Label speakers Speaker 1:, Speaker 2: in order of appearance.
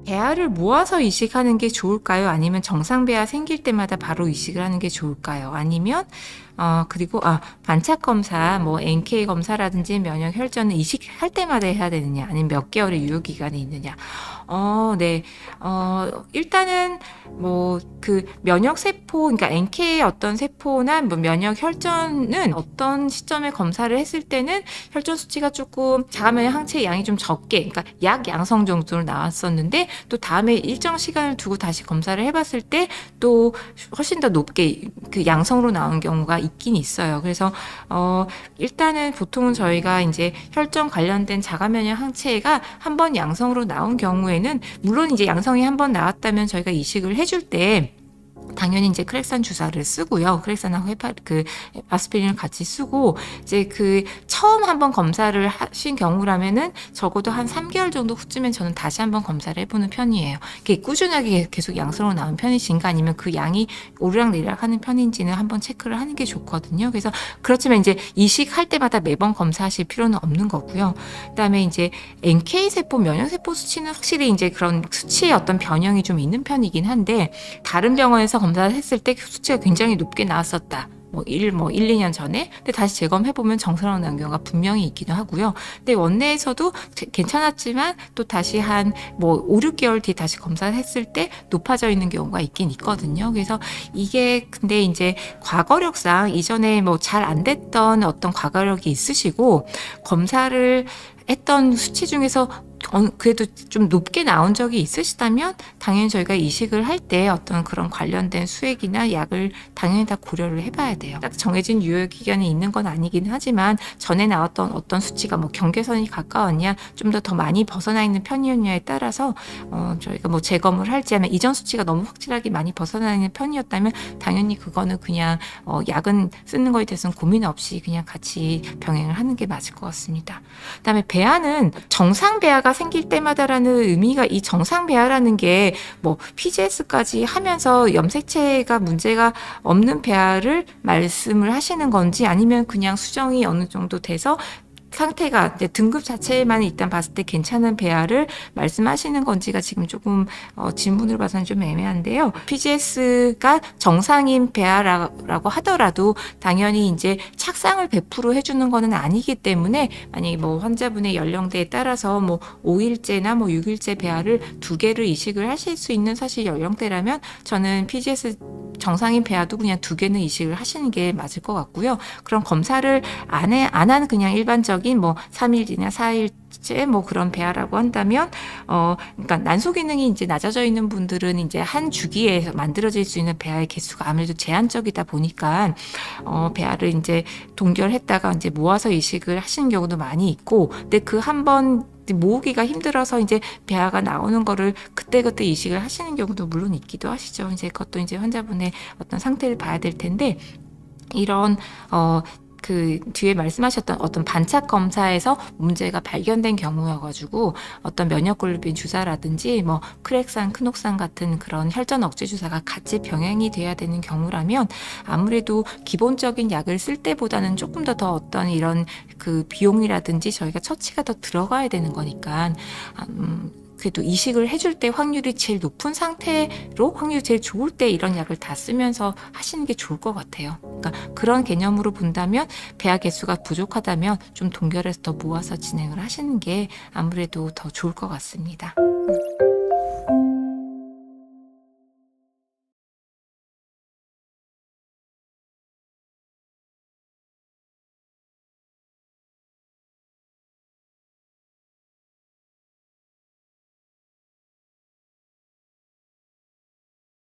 Speaker 1: 배아를 모아서 이식하는 게 좋을까요? 아니면 정상 배아 생길 때마다 바로 이식을 하는 게 좋을까요? 아니면 그리고 반차 검사, 뭐 NK 검사라든지 면역 혈전은 이식할 때마다 해야 되느냐, 아니면 몇 개월의 유효 기간이 있느냐. 네. 일단은 뭐 그 면역 세포, 그러니까 NK의 어떤 세포나 뭐 면역 혈전은 어떤 시점에 검사를 했을 때는 혈전 수치가 조금 자가면역 항체 양이 좀 적게, 그러니까 약 양성 정도로 나왔었는데, 또 다음에 일정 시간을 두고 다시 검사를 해봤을 때 또 훨씬 더 높게 그 양성으로 나온 경우가 있긴 있어요. 그래서 일단은 보통은 저희가 이제 혈전 관련된 자가면역 항체가 한번 양성으로 나온 경우에는, 물론 이제 양성이 한번 나왔다면 저희가 이식을 해줄 때 당연히 이제 크렉산 주사를 쓰고요. 크렉산하고 아스피린을 같이 쓰고, 이제 그 처음 한번 검사를 하신 경우라면은 적어도 한 3개월 정도 후쯤엔 저는 다시 한번 검사를 해보는 편이에요. 이게 꾸준하게 계속 양성으로 나온 편이신가, 아니면 그 양이 오르락내리락 하는 편인지는 한번 체크를 하는 게 좋거든요. 그래서 그렇지만 이제 이식할 때마다 매번 검사하실 필요는 없는 거고요. 그다음에 이제 NK 세포, 면역 세포 수치는 확실히 이제 그런 수치의 어떤 변형이 좀 있는 편이긴 한데, 다른 병원에서 검사를 했을 때 수치가 굉장히 높게 나왔었다, 뭐 1, 2년 전에. 근데 다시 재검해보면 정상으로 나온 경우가 분명히 있기도 하고요. 근데 원내에서도 괜찮았지만 또 다시 한 5, 6개월 뒤에 다시 검사를 했을 때 높아져 있는 경우가 있긴 있거든요. 그래서 이게 근데 이제 과거력상 이전에 뭐 잘 안 됐던 어떤 과거력이 있으시고, 검사를 했던 수치 중에서 그래도 좀 높게 나온 적이 있으시다면 당연히 저희가 이식을 할 때 어떤 그런 관련된 수액이나 약을 당연히 다 고려를 해봐야 돼요. 딱 정해진 유효 기간이 있는 건 아니긴 하지만, 전에 나왔던 어떤 수치가 뭐 경계선이 가까웠냐, 좀 더 많이 벗어나 있는 편이었냐에 따라서 저희가 뭐 재검을 할지, 하면 이전 수치가 너무 확실하게 많이 벗어나 있는 편이었다면 당연히 그거는 그냥 약은 쓰는 거에 대해서는 고민 없이 그냥 같이 병행을 하는 게 맞을 것 같습니다. 그다음에 배아는 정상 배아가 생길 때마다라는 의미가, 이 정상 배아라는 게 뭐 PGS까지 하면서 염색체가 문제가 없는 배아를 말씀을 하시는 건지, 아니면 그냥 수정이 어느 정도 돼서 상태가 등급 자체만 일단 봤을 때 괜찮은 배아를 말씀하시는 건지가 지금 조금 질문으로 봐서는 좀 애매한데요. PGS가 정상인 배아라고 하더라도 당연히 이제 착상을 100% 해주는 거는 아니기 때문에, 만약에 뭐 환자분의 연령대에 따라서 뭐 5일째나 뭐 6일째 배아를 2개를 이식을 하실 수 있는 사실 연령대라면, 저는 PGS 정상인 배아도 그냥 2개는 이식을 하시는 게 맞을 것 같고요. 그런 검사를 안 하는 그냥 일반적인 뭐 3일이나 4일째 뭐 그런 배아라고 한다면, 그러니까 난소 기능이 이제 낮아져 있는 분들은 이제 한 주기에 만들어질 수 있는 배아의 개수가 아무래도 제한적이다 보니까 배아를 이제 동결했다가 이제 모아서 이식을 하시는 경우도 많이 있고, 근데 그 한번 모으기가 힘들어서 이제 배아가 나오는 거를 그때그때 이식을 하시는 경우도 물론 있기도 하시죠. 이제 그것도 이제 환자분의 어떤 상태를 봐야 될 텐데, 이런 그 뒤에 말씀하셨던 어떤 반차 검사에서 문제가 발견된 경우여가지고, 어떤 면역글로빈 주사라든지 뭐 크렉산, 크녹산 같은 그런 혈전 억제 주사가 같이 병행이 돼야 되는 경우라면, 아무래도 기본적인 약을 쓸 때보다는 조금 더 어떤 이런 그 비용이라든지 저희가 처치가 더 들어가야 되는 거니까, 그래도 이식을 해줄 때 확률이 제일 높은 상태로, 확률이 제일 좋을 때 이런 약을 다 쓰면서 하시는 게 좋을 것 같아요. 그러니까 그런 개념으로 본다면, 배아 개수가 부족하다면 좀 동결해서 더 모아서 진행을 하시는 게 아무래도 더 좋을 것 같습니다.